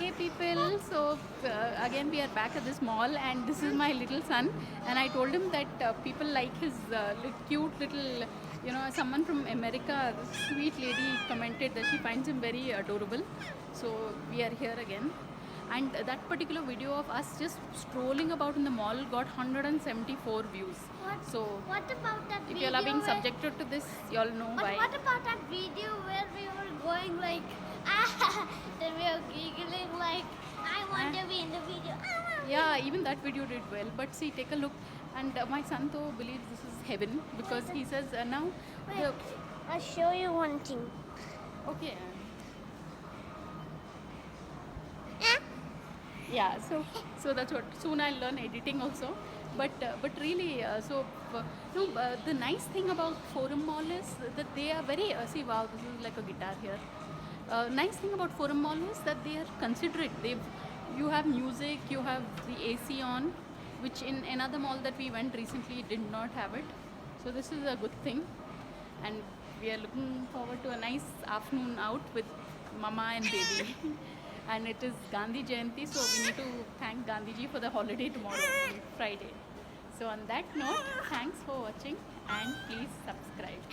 Hey people, so again we are back at this mall and this is my little son and I told him that people like his cute little, someone from America, this sweet lady commented that she finds him very adorable. So we are here again and that particular video of us just strolling about in the mall got 174 views. So What about that if video you are being where- subjected to this, you all know But why. what about that video where we were going like then we were giggling like I want to be in the video. Yeah, even that video did well. But see, take a look. And my son though believes this is heaven because he says now. Wait, I'll show you one thing. Okay. Yeah. So that's what. Soon I'll learn editing also. But really, the nice thing about Forum Mall is that they are very. See, wow, this is like a guitar here. Nice thing about Forum Mall is that they are considerate. You have music, you have the AC on, which in another mall that we went recently did not have it. So this is a good thing, and we are looking forward to a nice afternoon out with Mama and baby. And it is Gandhi Jayanti, so we need to thank Gandhiji for the holiday tomorrow, Friday. So on that note, thanks for watching and please subscribe.